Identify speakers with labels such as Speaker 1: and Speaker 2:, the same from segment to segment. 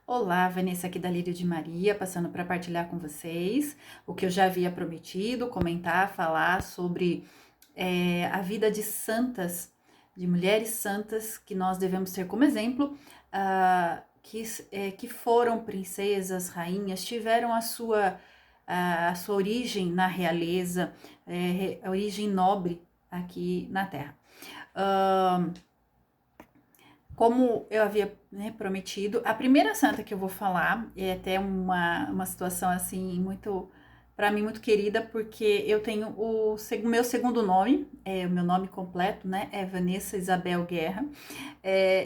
Speaker 1: Olá, Vanessa aqui da Lírio de Maria, passando para partilhar com vocês o que eu já havia prometido, comentar, falar sobre a vida de santas, de mulheres santas que nós devemos ter como exemplo, que foram princesas, rainhas, tiveram a sua origem na realeza, a origem nobre aqui na Terra. Ah, Como eu havia, né, prometido, a primeira santa que eu vou falar é até uma situação assim muito, para mim, muito querida, porque eu tenho meu segundo nome, o meu nome completo, né, é Vanessa Isabel Guerra,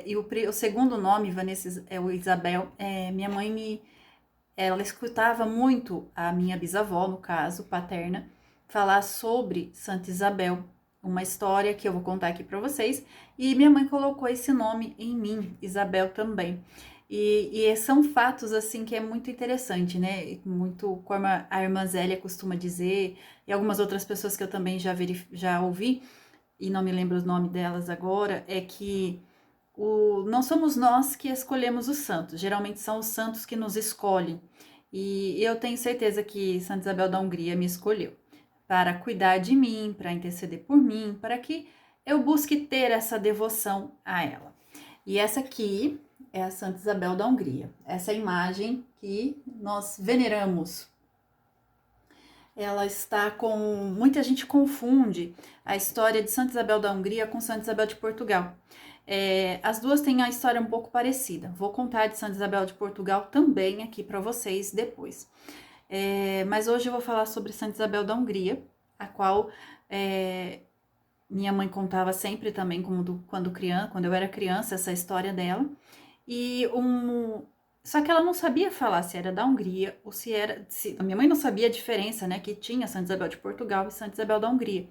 Speaker 1: e o segundo nome, Vanessa Isabel, minha mãe ela escutava muito a minha bisavó, no caso, paterna, falar sobre Santa Isabel, uma história que eu vou contar aqui para vocês, e minha mãe colocou esse nome em mim, Isabel também. E são fatos assim que é muito interessante, né? Muito como a irmã Zélia costuma dizer, e algumas outras pessoas que eu também já ouvi, e não me lembro o nome delas agora, é que não somos nós que escolhemos os santos, geralmente são os santos que nos escolhem. E eu tenho certeza que Santa Isabel da Hungria me escolheu para cuidar de mim, para interceder por mim, para que eu busque ter essa devoção a ela. E essa aqui é a Santa Isabel da Hungria, essa imagem que nós veneramos. Ela está com. Muita gente confunde a história de Santa Isabel da Hungria com Santa Isabel de Portugal. As duas têm a história um pouco parecida. Vou contar de Santa Isabel de Portugal também aqui para vocês depois. Mas hoje eu vou falar sobre Santa Isabel da Hungria, a qual minha mãe contava sempre também quando eu era criança, essa história dela. Só que ela não sabia falar se era da Hungria ou se era. A minha mãe não sabia a diferença, né? Que tinha Santa Isabel de Portugal e Santa Isabel da Hungria.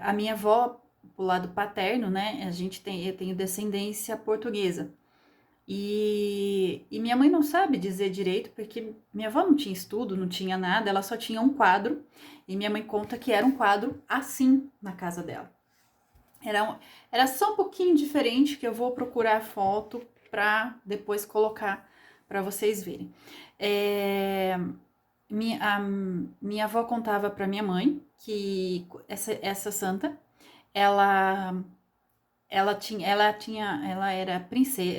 Speaker 1: A minha avó, pro lado paterno, né? Eu tenho descendência portuguesa. E minha mãe não sabe dizer direito, porque minha avó não tinha estudo, não tinha nada, ela só tinha um quadro. E minha mãe conta que era um quadro assim na casa dela. Era só um pouquinho diferente, que eu vou procurar foto para depois colocar para vocês verem. A minha avó contava para minha mãe que essa santa, ela ela era princesa,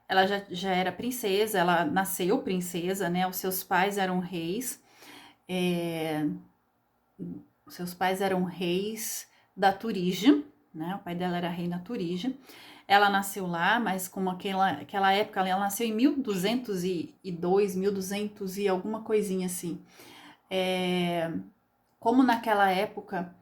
Speaker 1: ela já era princesa, ela nasceu princesa, né? Os seus pais eram reis. É, os seus pais eram reis da Turígia, né? O pai dela era rei na Turígia. Ela nasceu lá, mas como aquela época, ela nasceu em 1202, 1200 e alguma coisinha assim. É, como naquela época,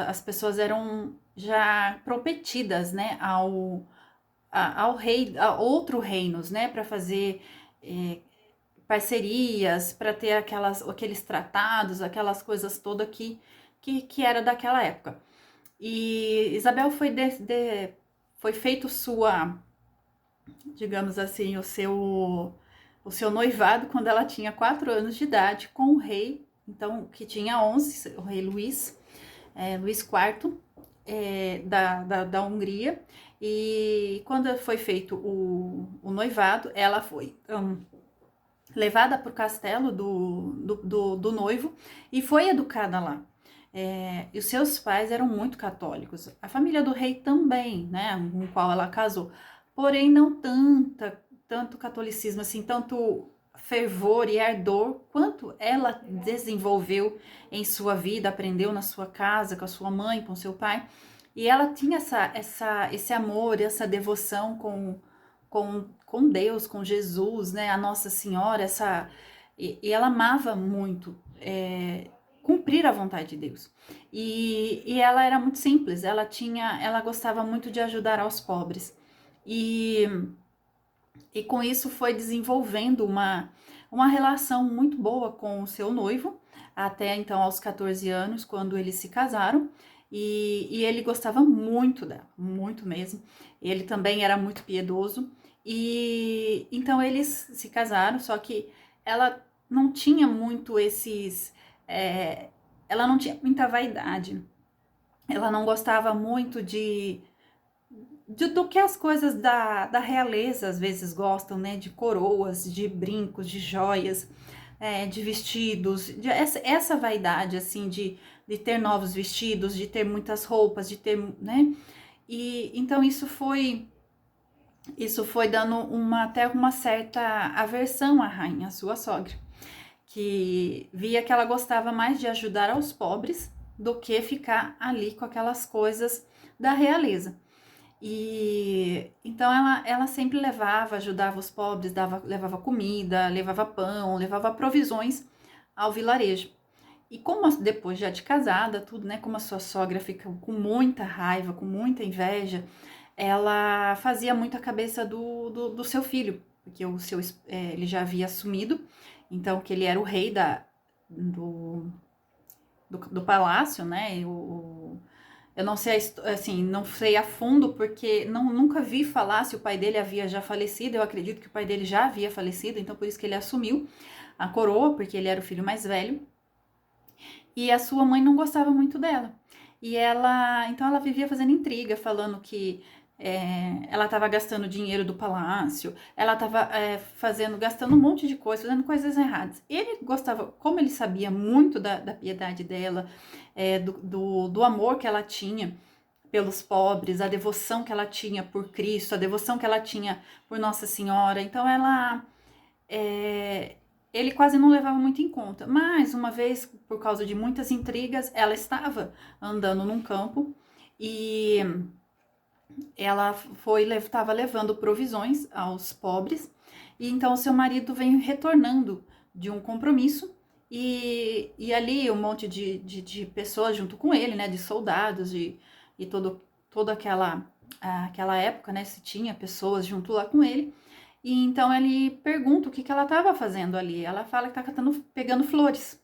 Speaker 1: as pessoas eram já prometidas, né, ao rei, a outros reinos, né, para fazer é, parcerias, para ter aqueles tratados, aquelas coisas todas que era daquela época. E Isabel foi feito digamos assim, o seu noivado quando ela tinha 4 anos de idade com o rei, então, que tinha 11, o rei Luís IV, da Hungria. E quando foi feito o noivado, ela foi levada para o castelo do noivo e foi educada lá. E os seus pais eram muito católicos, a família do rei também, né, com o qual ela casou, porém não tanto catolicismo, assim, tanto fervor e ardor quanto ela desenvolveu em sua vida, aprendeu na sua casa, com a sua mãe, com seu pai, e ela tinha esse amor, essa devoção com Deus, com Jesus, né? A Nossa Senhora, e ela amava muito cumprir a vontade de Deus. E ela era muito simples, ela gostava muito de ajudar aos pobres. E, e com isso foi desenvolvendo uma relação muito boa com o seu noivo, até então aos 14 anos, quando eles se casaram. E ele gostava muito dela, muito mesmo. Ele também era muito piedoso. E então eles se casaram, só que ela não tinha muito ela não tinha muita vaidade. Ela não gostava muito do que as coisas da realeza às vezes gostam, né? De coroas, de brincos, de joias, de vestidos, essa vaidade, assim, de ter novos vestidos, de ter muitas roupas, de ter, né? E então isso foi dando até uma certa aversão à rainha, à sua sogra, que via que ela gostava mais de ajudar aos pobres do que ficar ali com aquelas coisas da realeza. E então ela sempre levava, ajudava os pobres, levava comida, levava pão, levava provisões ao vilarejo. E depois já de casada, tudo, né? Como a sua sogra fica com muita raiva, com muita inveja, ela fazia muito a cabeça do seu filho, porque ele já havia assumido, então que ele era o rei do, do palácio, né? Eu não sei, assim, não sei a fundo, porque nunca vi falar se o pai dele havia já falecido. Eu acredito que o pai dele já havia falecido, então por isso que ele assumiu a coroa, porque ele era o filho mais velho. E a sua mãe não gostava muito dela. Então ela vivia fazendo intriga, falando que ela estava gastando dinheiro do palácio, ela estava gastando um monte de coisa, fazendo coisas erradas. Ele gostava, como ele sabia muito da piedade dela, do amor que ela tinha pelos pobres, a devoção que ela tinha por Cristo, a devoção que ela tinha por Nossa Senhora. Então ele quase não levava muito em conta. Mas uma vez, por causa de muitas intrigas, ela estava andando num campo e ela estava levando provisões aos pobres, e então seu marido veio retornando de um compromisso, e ali um monte de pessoas junto com ele, né, de soldados, e toda aquela época, né, se tinha pessoas junto lá com ele, e então ele pergunta o que ela estava fazendo ali. Ela fala que está pegando flores,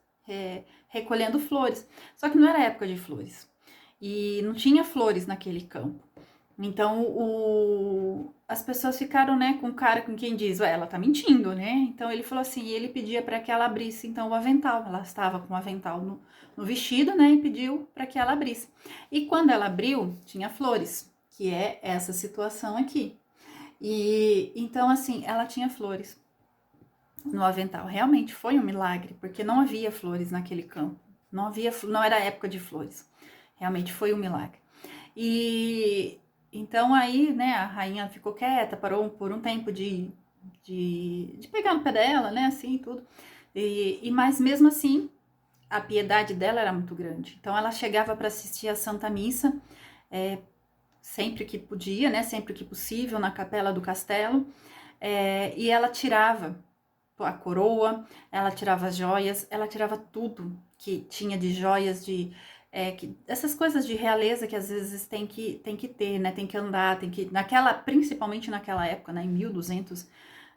Speaker 1: recolhendo flores, só que não era época de flores, e não tinha flores naquele campo. Então, as pessoas ficaram, né, com cara com quem diz, ué, ela tá mentindo, né? Então, ele falou assim, e ele pedia para que ela abrisse, então, o avental. Ela estava com o avental no vestido, né, e pediu para que ela abrisse. E quando ela abriu, tinha flores, que é essa situação aqui. E, então, assim, ela tinha flores no avental. Realmente foi um milagre, porque não havia flores naquele campo. Não era época de flores. Realmente foi um milagre. E então aí, né, a rainha ficou quieta, parou por um tempo de pegar no pé dela, né, assim, tudo. Mas mesmo assim, a piedade dela era muito grande. Então ela chegava para assistir a Santa Missa, sempre que podia, né, sempre que possível, na capela do castelo, e ela tirava a coroa, ela tirava as joias, ela tirava tudo que tinha de joias, essas coisas de realeza que às vezes tem que ter, né? Tem que andar, principalmente naquela época, né? Em 1200,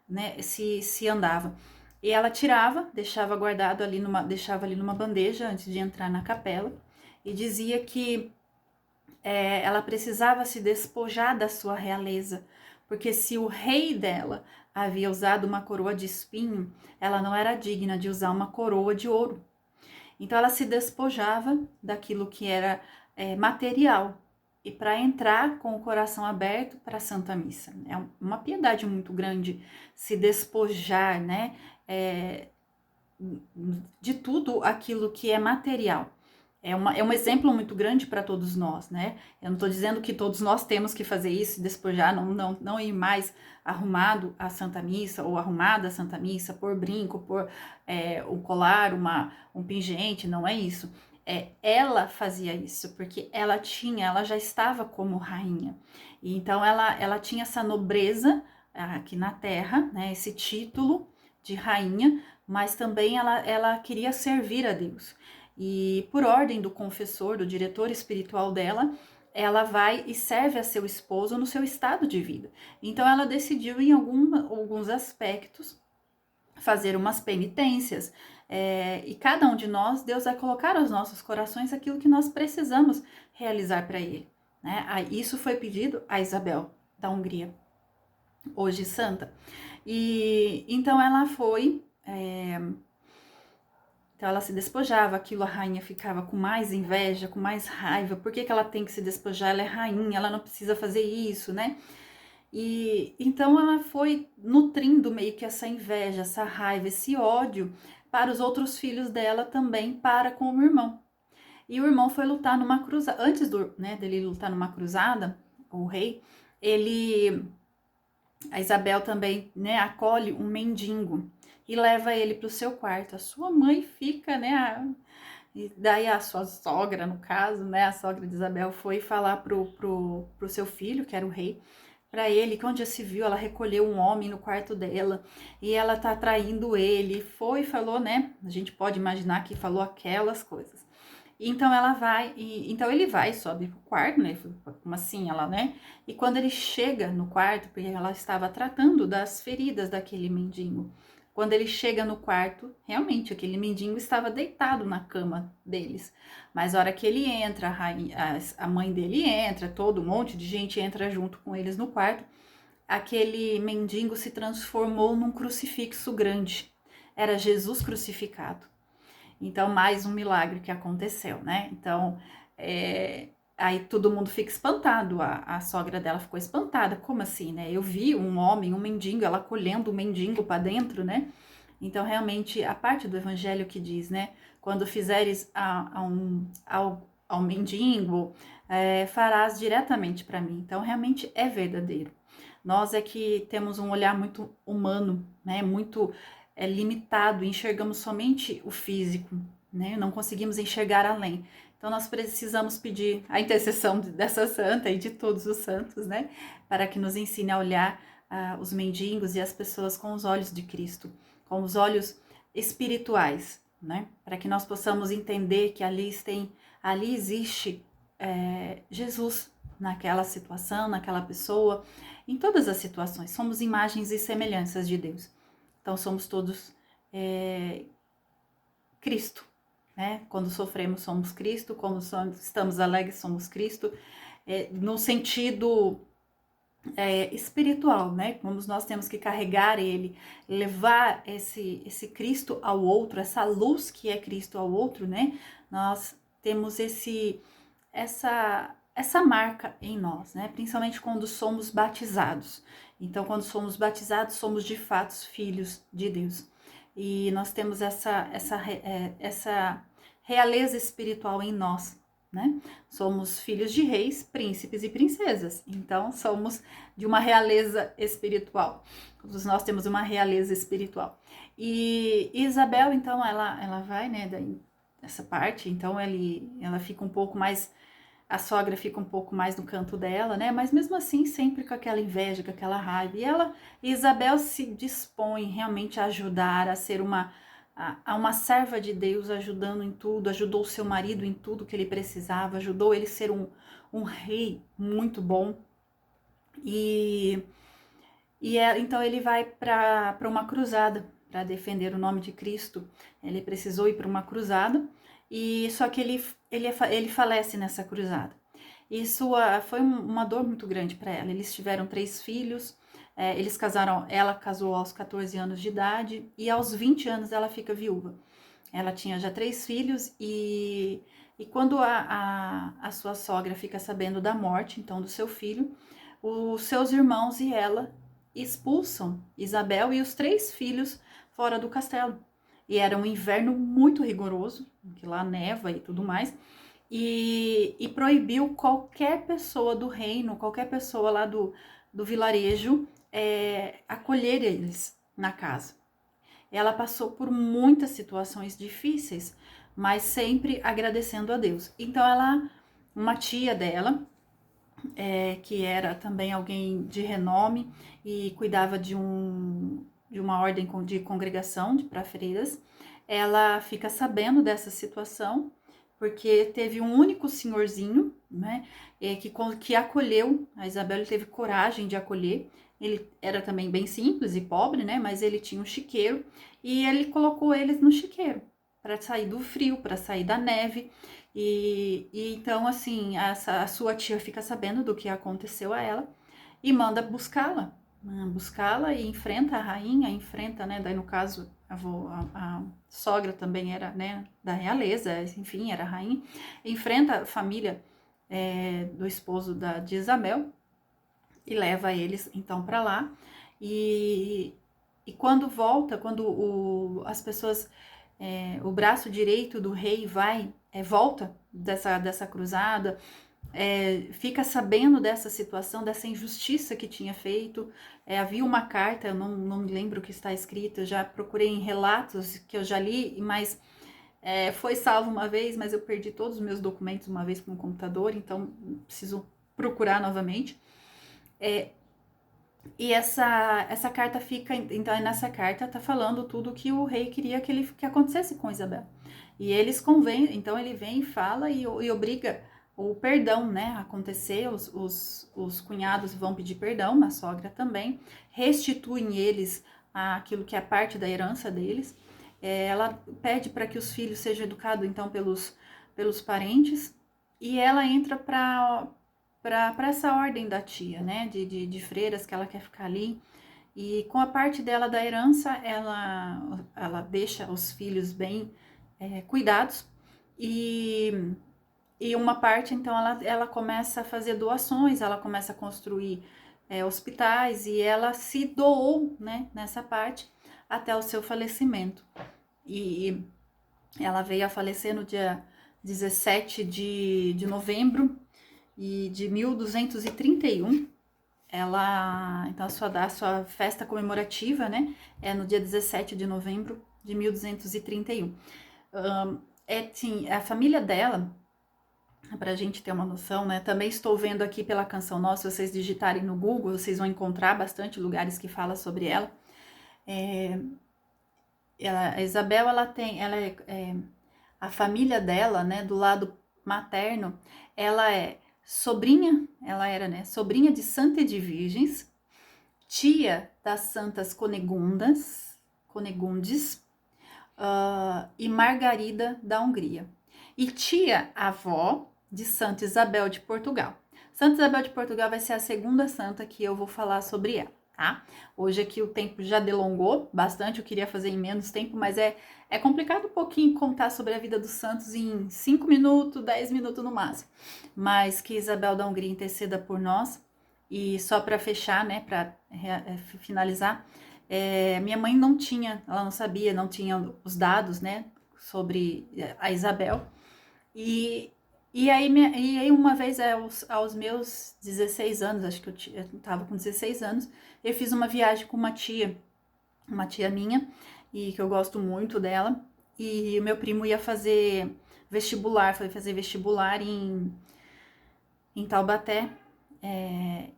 Speaker 1: né? Se andava. E ela tirava, deixava guardado deixava ali numa bandeja antes de entrar na capela, e dizia que ela precisava se despojar da sua realeza, porque se o rei dela havia usado uma coroa de espinho, ela não era digna de usar uma coroa de ouro. Então ela se despojava daquilo que era material, e para entrar com o coração aberto para a Santa Missa. É uma piedade muito grande se despojar, né, de tudo aquilo que é material. É um exemplo muito grande para todos nós, né? Eu não estou dizendo que todos nós temos que fazer isso, despojar, não ir mais arrumado à Santa Missa, ou arrumada à Santa Missa, por brinco, por um colar, um pingente, não é isso. Ela fazia isso, porque ela já estava como rainha. E então ela tinha essa nobreza aqui na terra, né? Esse título de rainha, mas também ela queria servir a Deus. E por ordem do confessor, do diretor espiritual dela, ela vai e serve a seu esposo no seu estado de vida. Então ela decidiu em alguns aspectos fazer umas penitências, e cada um de nós, Deus vai colocar aos nossos corações aquilo que nós precisamos realizar para Ele, né? Isso foi pedido a Isabel da Hungria, hoje santa. E então ela foi Então ela se despojava, aquilo a rainha ficava com mais inveja, com mais raiva. Por que que ela tem que se despojar? Ela é rainha, ela não precisa fazer isso, né? E então ela foi nutrindo meio que essa inveja, essa raiva, esse ódio para os outros filhos dela também, para com o irmão. E o irmão foi lutar numa cruzada. Antes dele lutar numa cruzada, o rei, a Isabel também, né, acolhe um mendigo e leva ele para o seu quarto. A sua mãe fica, né, e daí a sua sogra, no caso, né, a sogra de Isabel foi falar pro seu filho, que era o rei, para ele, que onde já se viu, ela recolheu um homem no quarto dela e ela tá traindo ele. Falou, né? A gente pode imaginar que falou aquelas coisas. Então ela vai, então ele vai, sobe pro quarto, né? Como assim ela, né? E quando ele chega no quarto, porque ela estava tratando das feridas daquele mendigo. Quando ele chega no quarto, realmente aquele mendigo estava deitado na cama deles. Mas a hora que ele entra, a mãe dele entra, todo um monte de gente entra junto com eles no quarto, aquele mendigo se transformou num crucifixo grande. Era Jesus crucificado. Então, mais um milagre que aconteceu, né? Então, aí todo mundo fica espantado. A sogra dela ficou espantada. Como assim, né? Eu vi um homem, um mendigo, ela colhendo o mendigo para dentro, né? Então, realmente, a parte do evangelho que diz, né? Quando fizeres ao mendigo, farás diretamente para mim. Então, realmente é verdadeiro. Nós é que temos um olhar muito humano, né? Muito limitado, enxergamos somente o físico, né? Não conseguimos enxergar além. Então nós precisamos pedir a intercessão dessa santa e de todos os santos, né? Para que nos ensine a olhar os mendigos e as pessoas com os olhos de Cristo, com os olhos espirituais, né? Para que nós possamos entender que ali existe Jesus naquela situação, naquela pessoa, em todas as situações. Somos imagens e semelhanças de Deus. Então somos todos Cristo, né? Quando sofremos somos Cristo, quando estamos alegres somos Cristo, no sentido espiritual, né? Como nós temos que carregar Ele, levar esse Cristo ao outro, essa luz que é Cristo ao outro, né? Nós temos essa marca em nós, né? Principalmente quando somos batizados. Então, quando somos batizados, somos de fato filhos de Deus. E nós temos essa realeza espiritual em nós, né? Somos filhos de reis, príncipes e princesas. Então, somos de uma realeza espiritual. Todos nós temos uma realeza espiritual. E Isabel, então, ela vai, né, dessa parte. Então, ela fica um pouco mais... A sogra fica um pouco mais no canto dela, né? Mas mesmo assim, sempre com aquela inveja, com aquela raiva. E Isabel se dispõe realmente a ajudar, a ser uma serva de Deus, ajudando em tudo, ajudou o seu marido em tudo que ele precisava, ajudou ele a ser um rei muito bom. Então ele vai para uma cruzada para defender o nome de Cristo. Ele precisou ir para uma cruzada. E só que ele falece nessa cruzada. Isso foi uma dor muito grande para ela. Eles tiveram 3 filhos, eles casaram, ela casou aos 14 anos de idade e aos 20 anos ela fica viúva. Ela tinha já 3 filhos e quando a sua sogra fica sabendo da morte, então, do seu filho, os seus irmãos e ela expulsam Isabel e os 3 filhos fora do castelo. E era um inverno muito rigoroso, que lá neva e tudo mais, e proibiu qualquer pessoa do reino, qualquer pessoa lá do vilarejo, acolher eles na casa. Ela passou por muitas situações difíceis, mas sempre agradecendo a Deus. Então uma tia dela, que era também alguém de renome e cuidava de uma ordem de congregação para freiras, ela fica sabendo dessa situação, porque teve um único senhorzinho, né, que acolheu a Isabel. Ele teve coragem de acolher. Ele era também bem simples e pobre, né, mas ele tinha um chiqueiro e ele colocou eles no chiqueiro para sair do frio, para sair da neve. E então, assim, a sua tia fica sabendo do que aconteceu a ela e manda buscá-la buscá-la e enfrenta a rainha, enfrenta, né, daí no caso a sogra também era, né, da realeza, enfim, era rainha, enfrenta a família do esposo de Isabel e leva eles então para lá e quando volta, quando as pessoas, o braço direito do rei volta dessa cruzada, fica sabendo dessa situação, dessa injustiça que tinha feito. Havia uma carta, eu não me lembro o que está escrito, eu já procurei em relatos que eu já li, mas foi salvo uma vez, mas eu perdi todos os meus documentos uma vez com o computador, então preciso procurar novamente. E essa carta fica, então nessa carta tá falando tudo que o rei queria que acontecesse com Isabel. E eles convêm, então ele vem e fala e obriga o perdão, né, a acontecer, os cunhados vão pedir perdão, a sogra também, restituem eles aquilo que é parte da herança deles. Ela pede para que os filhos sejam educados, então, pelos parentes, e ela entra para essa ordem da tia, né, de freiras que ela quer ficar ali. E com a parte dela da herança, ela deixa os filhos bem cuidados. E uma parte, então, ela começa a fazer doações, ela começa a construir hospitais e ela se doou, né, nessa parte até o seu falecimento. E ela veio a falecer no dia 17 de novembro de 1231. Então a sua festa comemorativa, né, é no dia 17 de novembro de 1231. Sim, a família dela, para a gente ter uma noção, né, também estou vendo aqui pela Canção Nossa, se vocês digitarem no Google, vocês vão encontrar bastante lugares que falam sobre ela. A Isabel, a família dela, né, do lado materno, ela era, né, sobrinha de Santa Edviges, tia das Santas Conegundes, e Margarida da Hungria, e tia-avó de Santa Isabel de Portugal. Santa Isabel de Portugal vai ser a segunda santa que eu vou falar sobre ela, tá? Hoje aqui o tempo já delongou bastante, eu queria fazer em menos tempo, mas é complicado um pouquinho contar sobre a vida dos santos em 5 minutos, 10 minutos no máximo. Mas que Isabel da Hungria interceda por nós. E só para fechar, né, para finalizar, minha mãe ela não sabia, não tinha os dados, né, sobre a Isabel. E aí uma vez, aos meus 16 anos, acho que eu estava com 16 anos, eu fiz uma viagem com uma tia minha, e que eu gosto muito dela, e o meu primo ia fazer vestibular, foi fazer vestibular em Taubaté,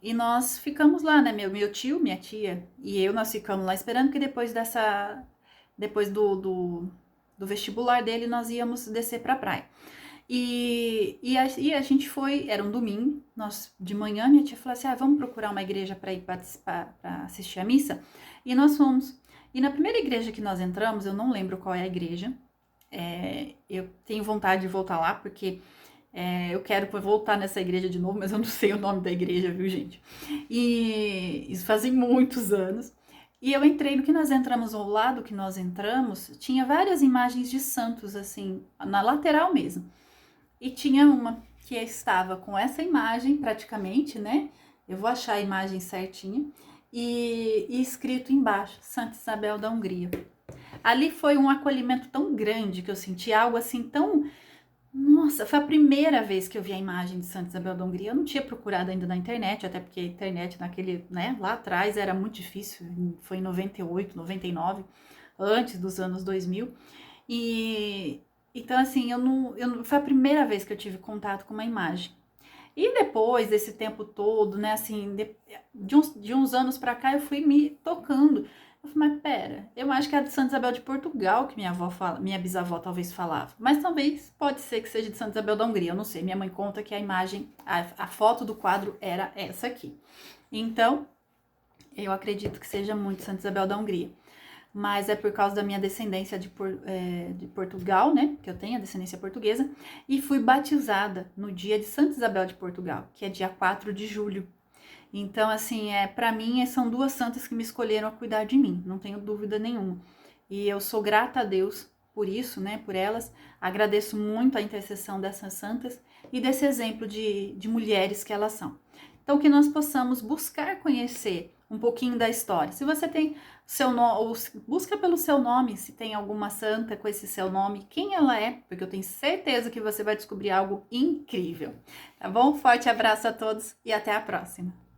Speaker 1: e nós ficamos lá, né, meu tio, minha tia e eu, nós ficamos lá esperando que depois do vestibular dele, nós íamos descer pra praia. E a gente foi, era um domingo, nós de manhã, minha tia falou assim, vamos procurar uma igreja para ir participar, para assistir a missa, e nós fomos. E na primeira igreja que nós entramos, eu não lembro qual é a igreja, eu tenho vontade de voltar lá, porque eu quero voltar nessa igreja de novo, mas eu não sei o nome da igreja, viu, gente? E isso fazem muitos anos. E eu entrei, no que nós entramos, ao lado que nós entramos, tinha várias imagens de santos, assim, na lateral mesmo. E tinha uma que estava com essa imagem, praticamente, né? Eu vou achar a imagem certinha. E escrito embaixo, Santa Isabel da Hungria. Ali foi um acolhimento tão grande que eu senti algo assim tão... Nossa, foi a primeira vez que eu vi a imagem de Santa Isabel da Hungria. Eu não tinha procurado ainda na internet, até porque a internet lá atrás era muito difícil. Foi em 98, 99, antes dos anos 2000. Então, assim, foi a primeira vez que eu tive contato com uma imagem. E depois desse tempo todo, né, assim, de uns anos pra cá, eu fui me tocando. Eu falei, mas pera, eu acho que é de Santa Isabel de Portugal que minha bisavó talvez falava. Mas talvez, pode ser que seja de Santa Isabel da Hungria, eu não sei. Minha mãe conta que a imagem, a foto do quadro era essa aqui. Então, eu acredito que seja muito Santa Isabel da Hungria. Mas é por causa da minha descendência de Portugal, né? Que eu tenho a descendência portuguesa. E fui batizada no dia de Santa Isabel de Portugal, que é dia 4 de julho. Então, assim, para mim, são duas santas que me escolheram a cuidar de mim, não tenho dúvida nenhuma. E eu sou grata a Deus por isso, né, por elas. Agradeço muito a intercessão dessas santas e desse exemplo de mulheres que elas são. Então, que nós possamos buscar conhecer um pouquinho da história. Se você tem seu nome, busca pelo seu nome, se tem alguma santa com esse seu nome, quem ela é, porque eu tenho certeza que você vai descobrir algo incrível. Tá bom? Forte abraço a todos e até a próxima.